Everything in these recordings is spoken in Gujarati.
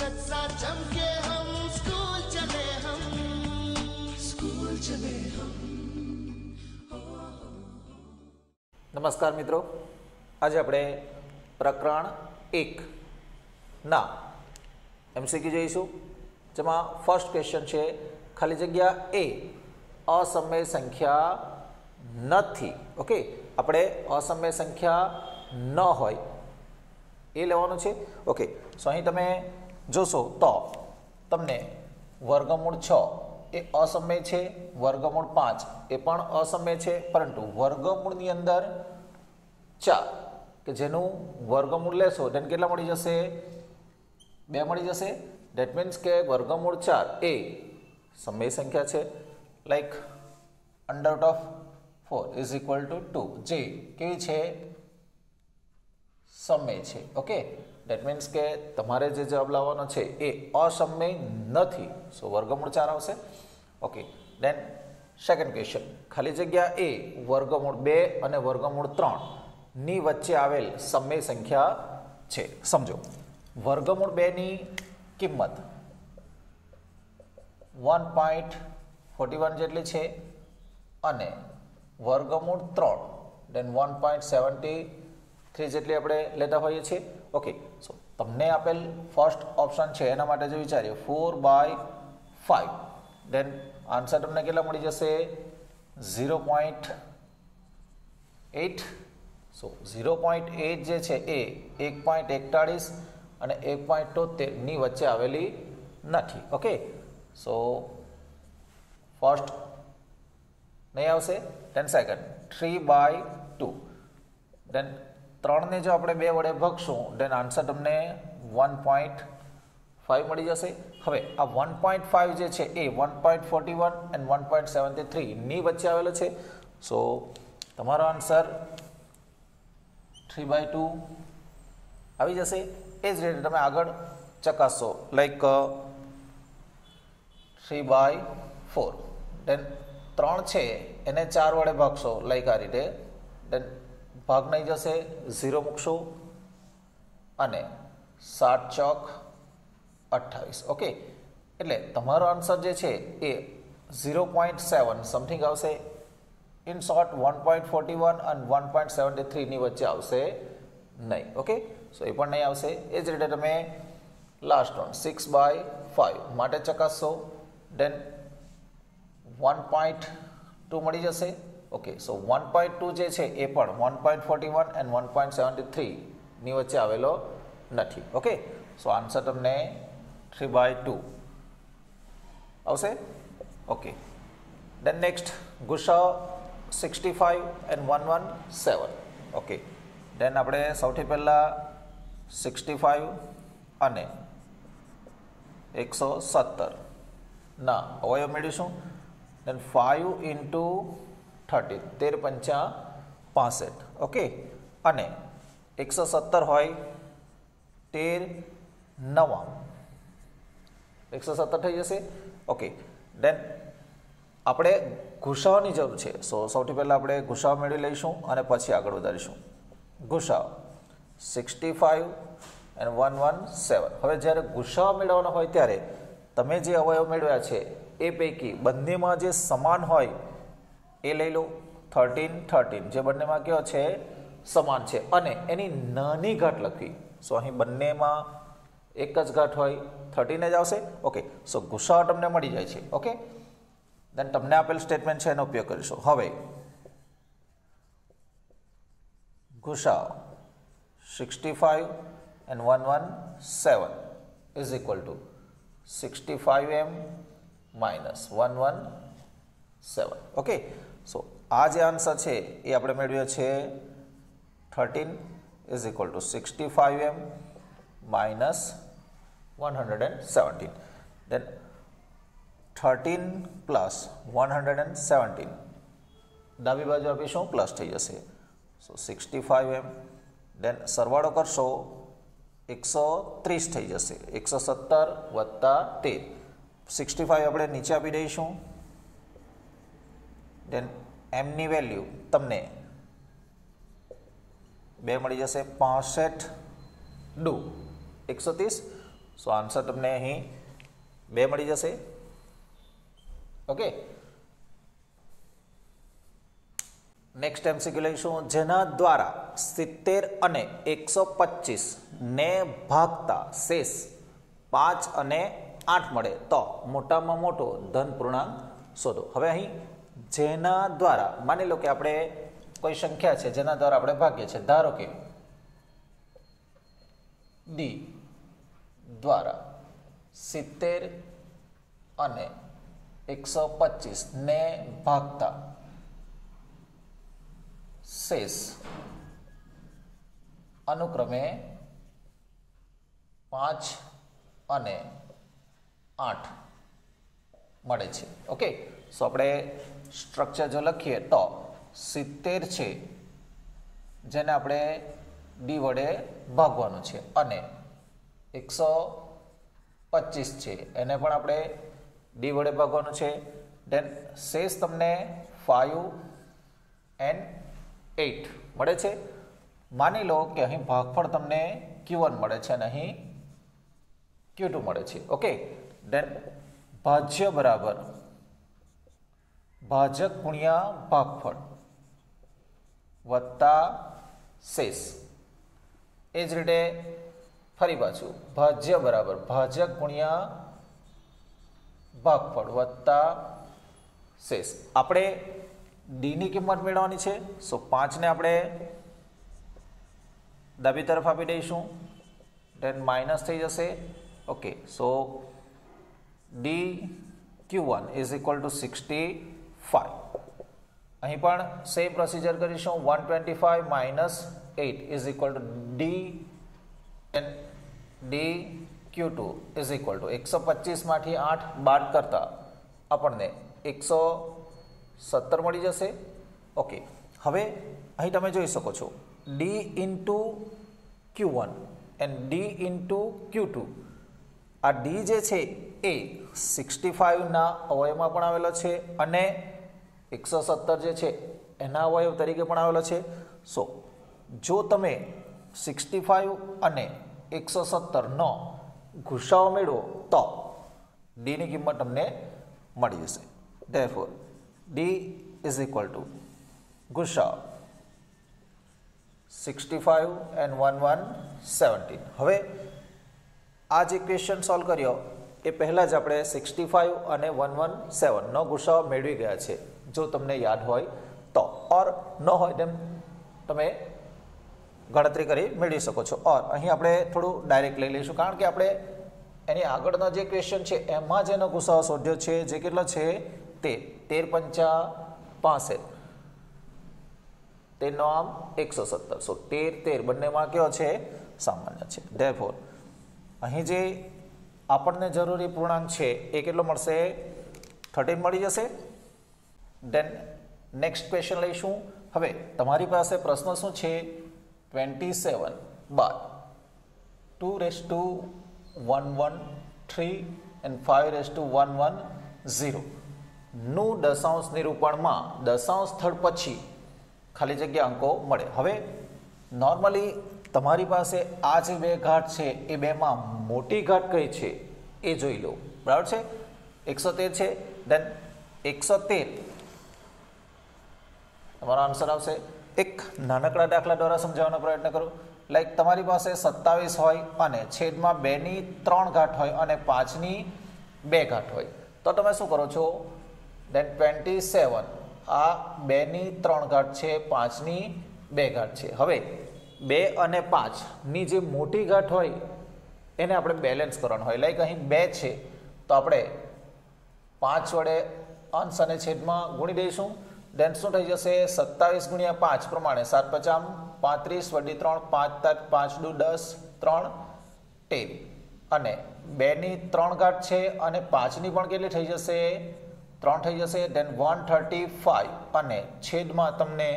सूरज सा चमके हम स्कूल चले हम। नमस्कार मित्रों, आज આપણે પ્રકરણ 1 ના એમસીક્યુ જોઈશું, જેમાં ફર્સ્ટ ક્વેશ્ચન છે ખાલી જગ્યા એ અસમય સંખ્યા નથી. ઓકે, આપણે અસમય સંખ્યા ન હોય એ લેવાનું છે. ઓકે, સો અહીં તમે જોશો તો તમને વર્ગમૂળ 6 એ અસમય છે, વર્ગમૂળ 5 એ પણ અસમય છે, પરંતુ વર્ગમૂળની અંદર 4 કે જેનું વર્ગમૂળ લેશો તેને કેટલા મળી જશે? 2 મળી જશે. ધેટ મીન્સ કે વર્ગમૂળ 4 એ સમય સંખ્યા છે, like under root of 4 is equal two 2, જે કેવી છે? સમય છે. ઓકે, ધેટ મીન્સ કે તમારે જે જવાબ લાવવાનો છે એ અસમય નથી, સો વર્ગમૂળ 4 આવશે. ઓકે, દેન સેકન્ડ ક્વેશ્ચન, ખાલી જગ્યા એ વર્ગમૂળ 2 અને વર્ગમૂળ 3 ની વચ્ચે આવેલ સમય સંખ્યા છે. સમજો, વર્ગમૂળ 2 ની કિંમત 1.41 જેટલી છે અને વર્ગમૂળ 3 દેન 1.73 જેટલી આપણે લેતા હોઈએ છીએ. ઓકે, સો તમને આપેલ ફર્સ્ટ ઓપ્શન છે એના માટે જો વિચારીએ 4/5, દેન આન્સર તમને કેટલા મળી જશે? 0.8. સો 0.8 જે છે એ 1.41 અને 1.73 ની વચ્ચે આવેલી નથી. ઓકે, સો ફર્સ્ટ નહીં આવશે. દેન સેકન્ડ 3/2, દેન 3 ને જો આપણે 2 વડે ભાગશું દેન આન્સર તમને 1.5 મળી જશે. હવે આ 1.5 જે છે એ 1.41 અને 1.73 ની વચ્ચે આવેલો છે, સો તમારો આન્સર 3/2 આવી જશે. એ જ રીતે તમે આગળ ચકાસશો, લાઈક 3/4, દેન 3 છે એને 4 વડે ભાગશો, લાઈક આ રીતે, દેન ભાગ નહીં જશે, 0 મૂકશો અને 7 ચોક 28. ઓકે, એટલે તમારો આન્સર જે છે એ 0.7 સમથિંગ આવશે. ઇન શોર્ટ 1.41 અને 1.73 ની વચ્ચે આવશે નહીં. ઓકે, સો એ પણ નહીં આવશે. એ જ રીતે તમે લાસ્ટ વન 6/5 માટે ચકાસશો, દેન 1.2 મળી જશે. ઓકે, સો 1.2 જે છે એ પણ 1.41 અને 1.73 ની વચ્ચે આવેલો નથી. ઓકે, સો આન્સર તમને 3/2 આવશે. ઓકે, દેન નેક્સ્ટ ગુસાઅ 65 and 117. ઓકે, દેન આપણે સૌથી પહેલાં 65 અને 117 ના અવયવ મેળવીશું. દેન 5 into 30, 13 × 5 65. ઓકે, અને 117 હોય 13 9 117 થઈ જશે. ઓકે, દેન આપણે ગુસાઅની જરૂર છે, સો સૌથી પહેલાં આપણે ગુસાઅ મેળવી લઈશું અને પછી આગળ વધારીશું. ગુસાઅ 65 અને 117. હવે જ્યારે ગુસાઅ મેળવવાનો હોય ત્યારે તમે જે અવયવ મેળવ્યા છે એ પૈકી બંનેમાં જે સમાન હોય એ લઈ લો. 13 13 જે બંનેમાં કયો છે? સમાન છે, અને એની નાની ઘાત લખવી. સો અહીં બંનેમાં એક જ ઘાત હોય, 13 જ આવશે. ઓકે, સો ગુસાઅ તમને મળી જાય છે. ઓકે, દેન તમને આપેલ સ્ટેટમેન્ટ છે એનો ઉપયોગ કરીશું. હવે ગુસાઅ 65 and 117 is equal to 65m minus 117. Okay, સો આ જે આન્સર છે એ આપણે મેળવ્યો છે 13 is equal to 65m minus 117. Then 13 plus 117 ડાબી બાજુ આપીશું, પ્લસ થઈ જશે. સો 65m, દેન સરવાળો કરશો 130 થઈ જશે. 117 વત્તા 13, 65 આપણે નીચે આપી દઈશું. દેન એમની વેલ્યુ તમને 2 મળી જશે. 65 ડુ 130, સો આન્સર તમને અહીં 2 મળી જશે. ઓકે, નેક્સ્ટ એમસીક્યુ લઈશું. જેના દ્વારા 70 અને 125 ને ભાગતા શેષ 5 અને 8 મળે તો મોટામાં મોટો ધન પૂર્ણાંક શોધો. હવે અહીં જેના દ્વારા, માની લો કે આપણે કોઈ સંખ્યા છે જેના દ્વારા આપણે ભાગીએ છીએ. ધારો કે ડી દ્વારા 70 અને 125 ને ભાગતા શેષ અનુક્રમે 5 અને 8 મળે છે. ઓકે, સો આપણે સ્ટ્રક્ચર જો લખીએ તો 70 છે જેને આપણે ડી વડે ભાગવાનું છે અને 125 છે એને પણ આપણે ડી વડે ભાગવાનું છે. દેન શેષ તમને 5 and 8 મળે છે. માની લો કે અહીં ભાગફળ તમને Q1 મળે છે અને અહીં Q2 મળે છે. ઓકે, દેન ભાજ્ય બરાબર ભાજક ગુણ્યા ભાગફળ વત્તા શેષ. એ જ રીતે ફરી પાછું ભાજ્ય બરાબર ભાજક ગુણ્યા ભાગફળ વત્તા શેષ. આપણે ડીની કિંમત મેળવવાની છે. સો 5 ને આપણે ડાબી તરફ આપી દઈશું, દેન માઇનસ થઈ જશે. Okay, so D Q1 is equal two 65. અહીં પણ સેમ પ્રોસિજર કરીશું. 125 minus 8 is equal two D, D Q2 is equal two 125 માંથી 8 બાદ કરતા આપણને 117 મળી જશે. ઓકે, હવે અહીં તમે જોઈ શકો છો D into Q1 and D into Q2. આ ડી જે છે એ 65ના અવયવમાં પણ આવેલો છે અને 117 જે છે એના અવયવ તરીકે પણ આવેલો છે. સો જો તમે 65 અને 117નો ગુસાઅ મેળવો તો ડીની કિંમત તમને મળી જશે. Therefore, D is equal to ગુસાઅ 65 and 117. હવે આ જે ક્વેશ્ચન સોલ્વ કર્યો એ પહેલાં જ આપણે 65 અને 117નો ગુસાઅ મેળવી ગયા છે, જો તમને યાદ હોય તો. ઓર ન હોય તેમ તમે ગણતરી કરી મેળવી શકો છો. ઓર અહીં આપણે થોડું ડાયરેક્ટ લઈ લઈશું, કારણ કે આપણે એની આગળનો જે ક્વેશ્ચન છે એમાં જેનો ગુસાઅ શોધ્યો છે જે કેટલો છે તે 13 5 65, તેનો આમ 117. સો 13 બંનેમાં કયો છે? સામાન્ય છે. ધેરફોર અહીં જે આપણને જરૂરી પૂર્ણાંક છે એ કેટલો મળશે? 13 મળી જશે. દેન નેક્સ્ટ ક્વેશ્ચન લઈશું. હવે તમારી પાસે પ્રશ્ન શું છે? 27 બાદ 2⁻113 and 5⁻110 નું દશાંશ નિરૂપણમાં દશાંશ સ્થળ પછી ખાલી જગ્યા અંકો મળે. હવે નોર્મલી તમારી પાસે આ જે બે ઘાત છે એ બેમાં મોટી ઘાત કઈ છે એ જોઈ લો. બરાબર છે? 113 છે. દેન 113 તમારો આન્સર આવશે. એક નાનકડા દાખલા દ્વારા સમજાવવાનો પ્રયત્ન કરો. લાઈક તમારી પાસે 27 હોય અને છેદમાં 2/3 ઘાત હોય અને 5ની 2 ઘાત હોય, તો તમે શું કરો છો? દેન 27 આ 2/3 ઘાત છે, 5ની 2 ઘાત છે. હવે 2 અને 5ની જે મોટી ઘાત હોય એને આપણે બેલેન્સ કરવાનું હોય. લાઈક અહીં 2 છે તો આપણે 5 વડે અંશ અને છેદમાં ગુણી દઈશું. દેન શું થઈ જશે? 27 × 5 પ્રમાણે 7 × 5 = 35 + 3 5 × 10 3 13 અને 2/3 ઘાત છે અને 5ની પણ કેટલી થઈ જશે? 3 થઈ જશે. દેન 135 અને છેદમાં તમને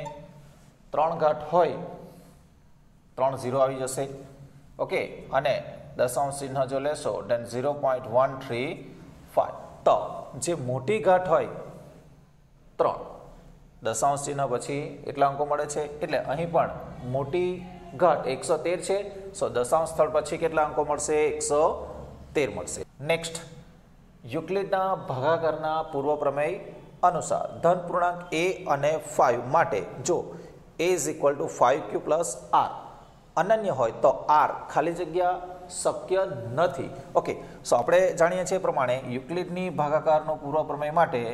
3 ઘાત હોય 3 0 આવી જશે. ઓકે, અને દશાંશ ચિહ્ન જો લેશો દેન 0.135. તો જે મોટી ઘાત હોય 3, દશાંશ ચિહ્ન પછી એટલા અંકો મળે છે. એટલે અહીં પણ મોટી ઘાત 113 છે. સો દશાંશ સ્થળ પછી કેટલા અંકો મળશે? 13 મળશે. નેક્સ્ટ, યુક્લિડના ભાગાકારના પૂર્વ પ્રમેય અનુસાર ધન પૂર્ણાંક a અને 5 માટે જો a is equal to 5q plus r અનન્ય હોય તો r ખાલી જગ્યા શક્ય નથી. ઓકે, સો આપણે જાણીએ છીએ પ્રમાણે યુક્લિડની ભાગાકારનો પૂર્વ પ્રમેય માટે a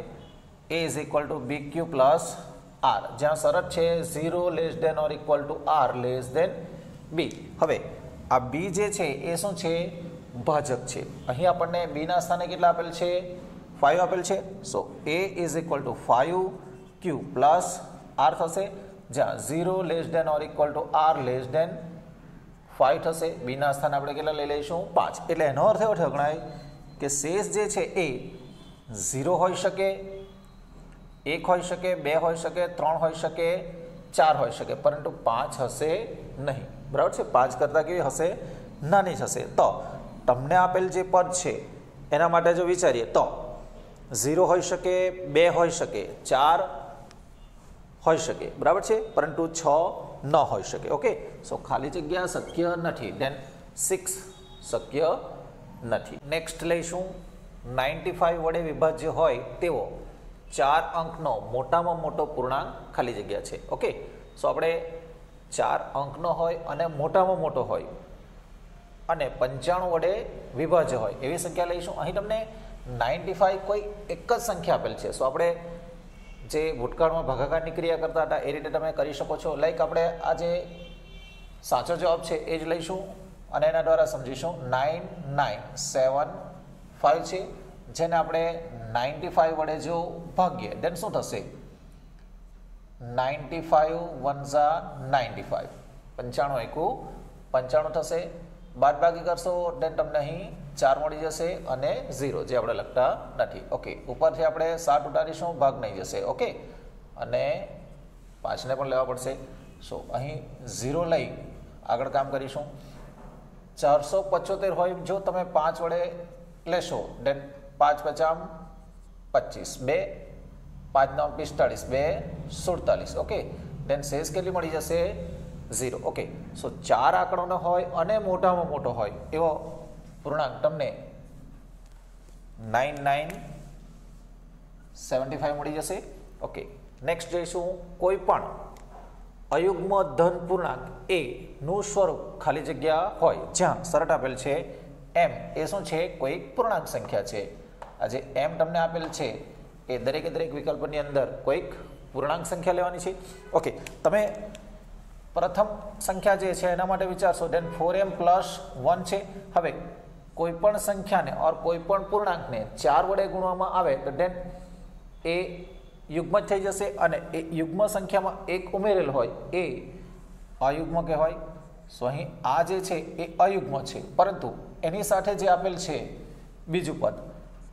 is equal to bq plus r, જ્યાં શરત છે 0 less than or equal to r less than b. હવે આ b જે છે એ શું છે? ભાજક છે. અહીં આપણને b ના સ્થાને કેટલા આપેલ છે? 5 આપેલ છે. So a is equal to 5q plus r થશે, જ્યાં 0 less than or equal to r less than 5 થશે. b ના સ્થાને આપણે કેટલા લઈ લઈશું? 5. એટલે એનો અર્થ એવો થયો ગણાય કે શેષ જે છે એ 0 હોઈ શકે, 1 હોઈ શકે, 2 હોઈ શકે, 3 હોઈ શકે, 4 હોઈ શકે, પરંતુ 5 હશે નહીં. બરાબર છે? 5 કરતાં કેવી હશે? નાની જ હશે. તો તમને આપેલ જે પદ છે એના માટે જો વિચારીએ તો 0 હોઈ શકે, 2 હોઈ શકે, 4 હોઈ શકે, બરાબર છે, પરંતુ 6 ન હોઈ શકે. ઓકે, સો ખાલી જગ્યા શક્ય નથી. દેન 6 શક્ય નથી. નેક્સ્ટ લઈશું, 95 વડે વિભાજ્ય હોય તેવો 4 અંકનો મોટામાં મોટો પૂર્ણાંક ખાલી જગ્યા છે. ઓકે, સો આપણે 4 અંકનો હોય અને મોટામાં મોટો હોય અને 95 વડે વિભાજ્ય હોય એવી સંખ્યા લઈશું. અહીં તમને 95 કોઈ એક જ સંખ્યા આપેલ છે. સો આપણે જે ભૂતકાળમાં ભાગાકારની ક્રિયા કરતા હતા એ રીતે તમે કરી શકો છો. લાઈક આપણે આ જે સાચો જવાબ છે એ જ લઈશું અને એના દ્વારા સમજીશું. 9975 છે, જેને આપણે 95 વડે જો ભાગીએ દેન શું થશે? 95 વનઝા 95, 95 એકુ 95 થશે. બાદબાકી કરશો દેન તમને અહીં 4 મળી જશે અને 0 જે આપણે લખતા નથી. ઓકે, ઉપરથી આપણે 7 ઉતારીશું, ભાગ નહીં જશે. ઓકે, અને 5ને પણ લેવા પડશે. સો અહીં 0 લઈ આગળ કામ કરીશું. 475 હોય જો તમે 5 વડે લેશો દેન 5 50 25, 2 5 9 45, 2 47. ઓકે, દેન શેષ કેટલી મળી જશે? 0. ઓકે, સો 4 આંકડોનો હોય અને મોટામાં મોટો હોય એવો પૂર્ણાંક તમને 9975 મળી જશે. ઓકે, નેક્સ્ટ જઈશું, કોઈ પણ અયુગ્મ ધન પૂર્ણાંક a નું સ્વરૂપ ખાલી જગ્યા હોય જ્યાં શરત આપેલ છે m એ શું છે? કોઈક પૂર્ણાંક સંખ્યા છે. આ જે m તમને આપેલ છે એ દરેકે દરેક વિકલ્પની અંદર કોઈક પૂર્ણાંક સંખ્યા લેવાની છે. ઓકે, તમે પ્રથમ સંખ્યા જે છે એના માટે વિચારશો દેન 4m પ્લસ 1 છે. હવે કોઈ પણ સંખ્યાને ઓર કોઈ પણ પૂર્ણાંકને 4 વડે ગુણવામાં આવે તો દેન એ યુગ્મ જ થઈ જશે અને એ યુગ્મ સંખ્યામાં એક ઉમેરેલ હોય એ અયુગ્મ કહેવાય. સો અહીં આ જે છે એ અયુગ્મ છે, પરંતુ એની સાથે જે આપેલ છે બીજું પદ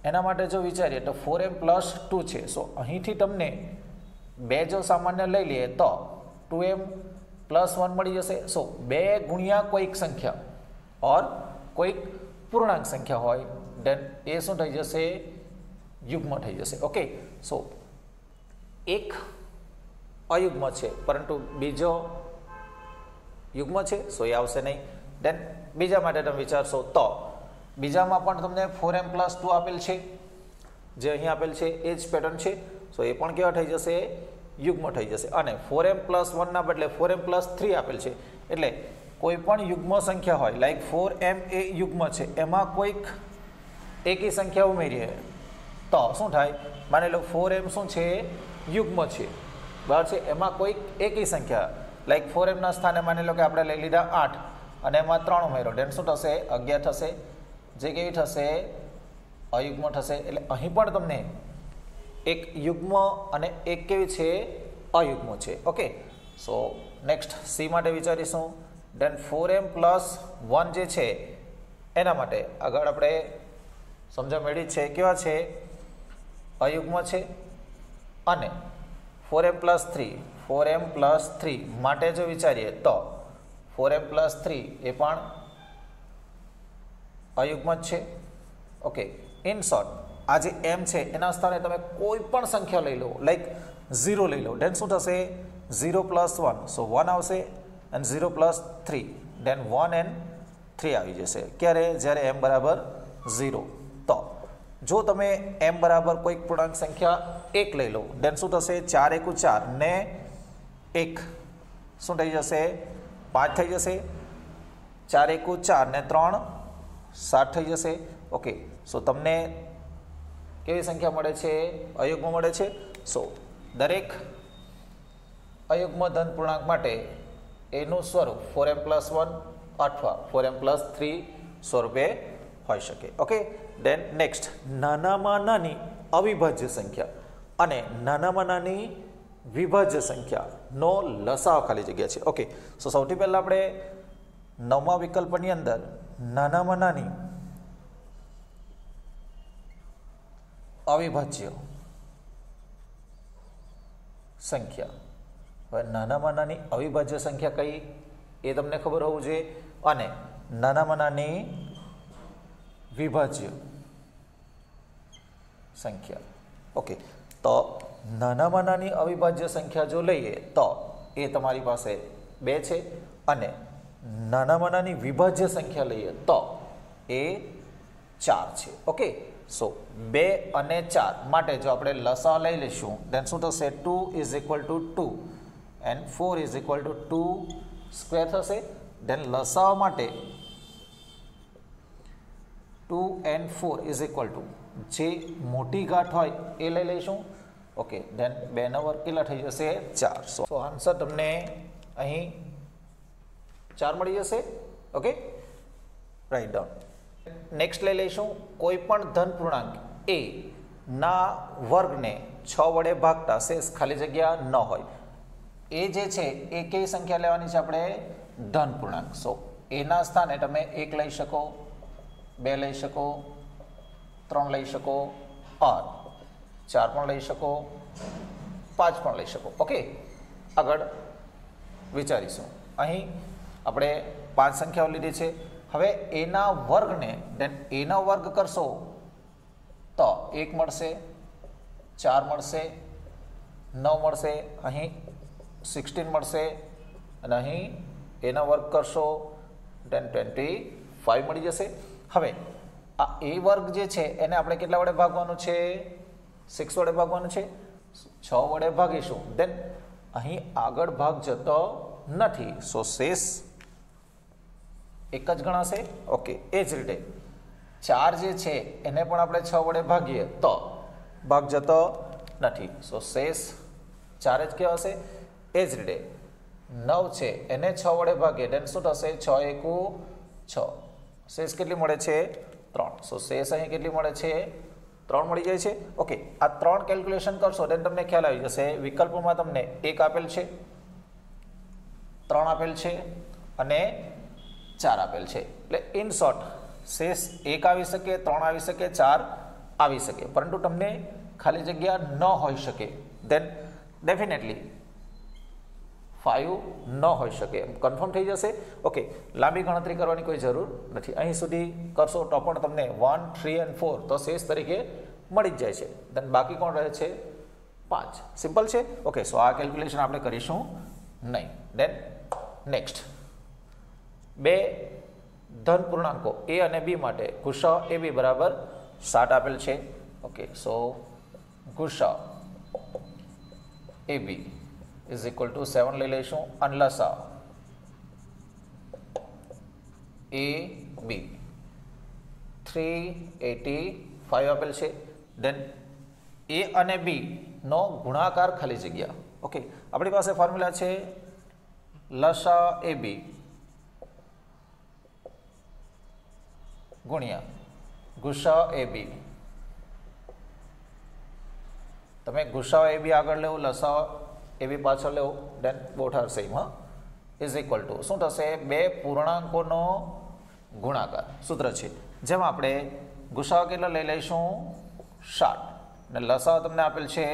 એના માટે જો વિચારીએ તો 4m પ્લસ 2 છે. સો અહીંથી તમને 2 જો સામાન્ય લઈ લઈએ તો 2m પ્લસ 1 મળી જશે. સો 2 ગુણ્યા કોઈક સંખ્યા ઓર કોઈક પૂર્ણાંક સંખ્યા હોય દેન એ શું થઈ જશે? યુગ્મ થઈ જશે. ઓકે, સો એક અયુગ્મ છે પરંતુ બીજો યુગ્મ છે, સો એ આવશે નહીં. દેન બીજા માટે તમે વિચારશો તો બીજામાં પણ તમને 4m પ્લસ 2 આપેલ છે, જે અહીં આપેલ છે એ જ પેટર્ન છે. સો એ પણ કેવા થઈ જશે? યુગ્મ થઈ જશે. અને 4m પ્લસ 1 ના બદલે 4m પ્લસ 3 આપેલ છે. એટલે કોઈ પણ યુગ્મ સંખ્યા હોય લાઈક 4m એ યુગ્મ છે, એમાં કોઈક એકી સંખ્યા ઉમેરીએ તો શું થાય? માની લો 4m શું છે? યુગ્મ છે, બરાબર છે. એમાં કોઈક એકી સંખ્યા લાઈક 4m ના સ્થાને માની લો કે આપણે લઈ લીધા 8 અને એમાં 3 ઉમેરો દેન શું થશે? 11 થશે, જે કેવી થશે? અયુગ્મ થશે. એટલે અહીં પણ તમને એક યુગ્મ અને એક કેવી છે? અયુગ્મ છે. ઓકે, સો નેક્સ્ટ સી માટે વિચારીશું. દેન 4m પ્લસ 1 જે છે એના માટે આગળ આપણે સમજણ મેળવી છે કેવા છે? અયુગ્મ છે. અને 4m પ્લસ 3 માટે જો વિચારીએ તો 4m પ્લસ 3 એ પણ અયુગ્મ જ છે. ઓકે, ઇન શોર્ટ આ જે m છે એના સ્થાને તમે કોઈ પણ સંખ્યા લઈ લો, લાઈક 0 લઈ લો દેન શું થશે? 0 પ્લસ 1, સો 1 આવશે અને 0 પ્લસ 3 દેન 1 and 3 આવી જશે. ક્યારે? જ્યારે m બરાબર 0 તો જો તમે m બરાબર કોઈક પૂર્ણાંક સંખ્યા 1 લઈ લો દેન શું થશે 4 એકુ 4 ને 1 શું થઈ જશે 5 થઈ જશે 4 એકુ 4 ને 3 7 થઈ જશે ઓકે સો તમને કેવી સંખ્યા મળે છે અયુગ્મ મળે છે સો દરેક અયુગ્મ ધન પૂર્ણાંક માટે એનું સ્વરૂપ 4m+1 અથવા 4m+3 સ્વરૂપે હોઈ શકે ઓકે દેન નેક્સ્ટ નાનામાં નાની અવિભાજ્ય સંખ્યા અને નાનામાં નાની વિભાજ્ય સંખ્યાનો લસાઅ ખાલી જગ્યા છે ઓકે સો સૌથી પહેલાં આપણે નવમા વિકલ્પની અંદર નાનામાં નાની અવિભાજ્ય સંખ્યા હવે નાનામાં નાની અવિભાજ્ય સંખ્યા કઈ એ તમને ખબર હોવું જોઈએ અને નાનામાં નાની વિભાજ્ય સંખ્યા ઓકે તો નાનામાં નાની અવિભાજ્ય સંખ્યા જો લઈએ તો એ તમારી પાસે 2 છે અને નાનામાં નાની વિભાજ્ય સંખ્યા લઈએ તો એ 4 છે ઓકે સો 2 અને 4 માટે જો આપણે લસાઅ લઈ લઈશું દેન શું થશે 2 = 2 and 4 = 2 સ્ક્વેર થશે દેન લસાઅ માટે 2 and 4 = જે મોટી ઘાત હોય એ લઈ લઈશું ઓકે દેન 2 નો વર્ગ કેટલા થઈ જશે 4 સો આન્સર તમને અહીં 4 મળી જશે ઓકે રાઈટ ડાઉન નેક્સ્ટ લઈ લઈશું કોઈ પણ ધન પૂર્ણાંક a ના વર્ગને 6 વડે ભાગતા શેષ ખાલી જગ્યા ન હોય એ જે છે એ કઈ સંખ્યા લેવાની છે આપણે ધન પૂર્ણાંક સો a ના સ્થાને તમે 1 લઈ શકો 2 લઈ શકો 3 લઈ શકો और 4 પણ લઈ શકો 5 પણ લઈ શકો ઓકે આગળ વિચારીશું અહીં આપણે 5 સંખ્યાઓ લીધી છે હવે એના વર્ગને દેન એનો વર્ગ કરશો તો 1 મળશે 4 મળશે 9 મળશે અહીં 16 મળશે અને અહીં એનો વર્ગ કરશો દેન 25 મળી જશે હવે આ એ વર્ગ જે છે એને આપણે કેટલા વડે ભાગવાનું છે 6 વડે ભાગવાનું છે 6 વડે ભાગીશું દેન અહીં આગળ ભાગ જતો નથી સો શેષ એક જ ગણાશે ઓકે એ જ રીતે 4 જે છે એને પણ આપણે 6 વડે ભાગીએ તો ભાગ જતો નથી સો શેષ 4 જ કહેવાશે એ જ રીતે 9 છે એને 6 વડે ભાગીએ દેન શું થશે 6 એકુ 6 શેષ કેટલી મળે છે 3 સો શેષ અહીં કેટલી મળે છે 3 મળી જાય છે ઓકે આ 3 કેલ્ક્યુલેશન કરશો દેન તમને ખ્યાલ આવી જશે વિકલ્પોમાં તમને 1 આપેલ છે 3 આપેલ છે અને 4 આપેલ છે એટલે ઇન શોર્ટ શેષ 1 આવી શકે 3 આવી શકે 4 આવી શકે પરંતુ તમને ખાલી જગ્યા ન હોઈ શકે દેન ડેફિનેટલી 5 ન હોઈ શકે કન્ફર્મ થઈ જશે ઓકે લાંબી ગણતરી કરવાની કોઈ જરૂર નથી અહીં સુધી કરશો તો પણ તમને 1 3 અને 4 તો શેષ તરીકે મળી જ જાય છે દેન બાકી કોણ રહે છે 5 સિમ્પલ છે ઓકે સો આ કેલ્ક્યુલેશન આપણે કરીશું નહીં દેન નેક્સ્ટ 2 ધન પૂર્ણાંકો a અને b માટે ગુસાઅ ab બરાબર 7 આપેલ છે ઓકે સો ગુસાઅ ab = 7 લઈ લઈશું અને લસાઅ ab 385 આપેલ છે દેન a અને b નો ગુણાકાર ખાલી જગ્યા ઓકે આપણી પાસે ફોર્મ્યુલા છે લસાઅ ab ગુણ્યા ગુસાઅ ab તમે ગુસાઅ ab આગળ લેવો લસાઅ ab પાછળ લેવો દેન બોથ આર સેમ હા = શું થશે 2 પૂર્ણાંકોનો ગુણાકાર સૂત્ર છે જેમાં આપણે ગુસાઅ કેટલા લઈ લઈશું 7 અને લસાઅ તમને આપેલ છે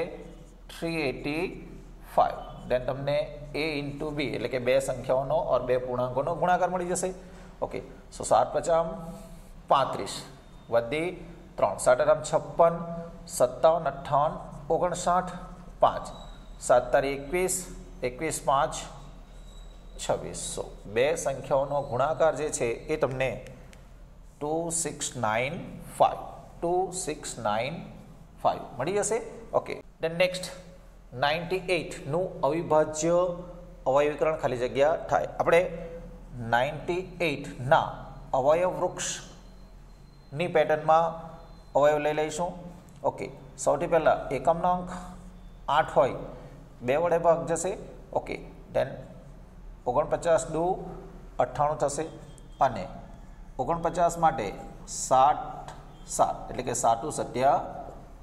385 દેન તમને a * b એટલે કે 2 સંખ્યાઓનો और 2 પૂર્ણાંકોનો ગુણાકાર મળી જશે ઓકે સો 7 × 5 35 વધી 3 7 × 56 57 58 59 5 7 તારીખ 21 21 5 2600 2 સંખ્યાઓનો ગુણાકાર જે છે એ તમને 2695 મળી જશે. ઓકે, દેન નેક્સ્ટ 98નું અવિભાજ્ય અવયવીકરણ ખાલી જગ્યા થાય. આપણે 98ના અવયવ વૃક્ષની પેટર્નમાં અવયવ લઈ લઈશું. ઓકે, સૌથી પહેલાં એકમનો અંક 8 હોય 2 વડે ભાગ જશે. ઓકે, દેન 49 દુ 98 થશે અને 49 માટે 7 એટલે કે 7 7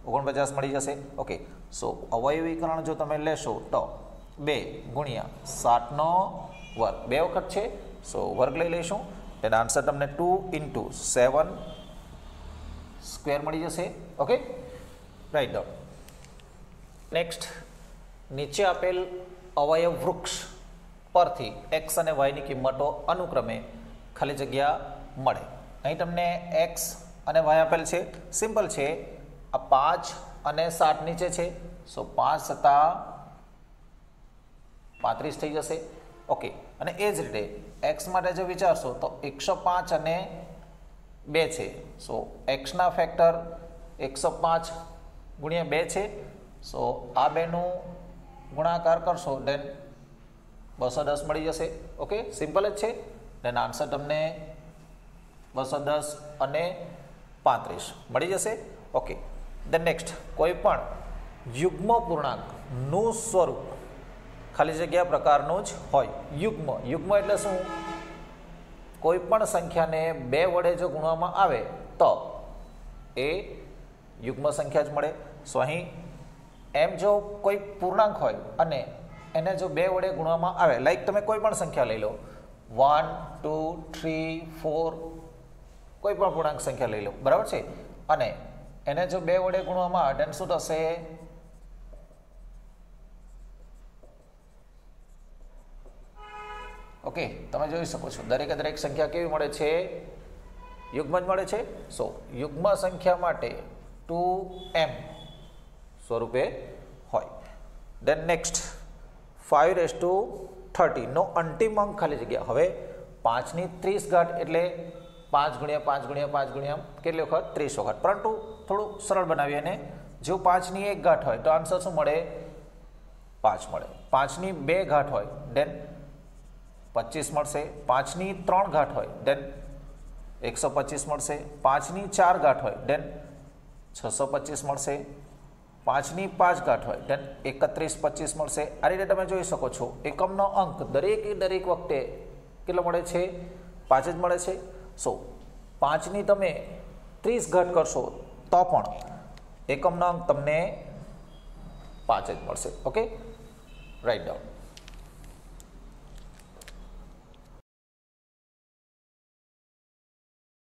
49 મળી જશે. ઓકે, સો અવયવીકરણ જો તમે લેશો તો 2 ગુણ્યા 7નો વર્ગ 2 વખત છે, સો વર્ગ લઈ લઈશું. તેનો આન્સર તમને 2 × 7 સ્ક્વેર મળી જશે. Okay, right down. નેક્સ્ટ, નીચે આપેલ અવયવ વૃક્ષ પરથી એક્સ અને વાયની કિંમતો અનુક્રમે ખાલી જગ્યા મળે. અહીં તમને એક્સ અને વાય આપેલ છે, સિમ્પલ છે. આ 5 અને 7 નીચે છે, સો 5 + 35 થઈ જશે. ઓકે, અને એ જ રીતે એક્સ માટે જો વિચારશો તો 105 અને 2 છે, સો એક્સના ફેક્ટર 105 ગુણ્યા 2 છે, સો આ બેનું ગુણાકાર કરશો દેન 210 મળી જશે. ઓકે, સિમ્પલ જ છે. દેન આન્સર તમને 210 અને 35 મળી જશે. ઓકે, દેન નેક્સ્ટ, કોઈ પણ યુગ્મ પૂર્ણાંકનું સ્વરૂપ ખાલી જગ્યા પ્રકારનું જ હોય. યુગ્મ એટલે શું? કોઈ પણ સંખ્યાને 2 વડે જો ગુણવામાં આવે તો એ યુગ્મ સંખ્યા જ મળે. સો અહીં એમ જો કોઈ પૂર્ણાંક હોય અને એને જો 2 વડે ગુણવામાં આવે, લાઈક તમે કોઈ પણ સંખ્યા લઈ લો, 1 2 3 4, કોઈ પણ પૂર્ણાંક સંખ્યા લઈ લો, બરાબર છે, અને એને જો 2 વડે ગુણવામાં આવે then શું થશે? ઓકે, તમે જોઈ શકો છો દરેકે દરેક સંખ્યા કેવી મળે છે? યુગ્મ જ મળે છે. સો યુગ્મ સંખ્યા માટે 2m સ્વરૂપે હોય. દેન નેક્સ્ટ, 5⁻30 નો અંતિમ અંક ખાલી જગ્યા. હવે 5ની 30 ઘાત એટલે 5 × 5 × 5 × કેટલી વખત? 30 વખત. પરંતુ થોડું સરળ બનાવીએ અને જો 5ની 1 ઘાત હોય તો આન્સર શું મળે? 5 મળે. 5ની 2 ઘાત હોય દેન 25 મળશે. 5ની 3 ઘાત હોય દેન 125 મળશે. 5ની 4 ઘાત હોય દેન 625 મળશે. 5ની 5 ઘાત હોય દેન 3125 મળશે. આ રીતે તમે જોઈ શકો છો એકમનો અંક દરેક વખતે કેટલો મળે છે? 5 જ મળે છે. સો 5ની તમે 30 ઘાત કરશો તો પણ એકમનો અંક તમને 5 જ મળશે. Okay, right down.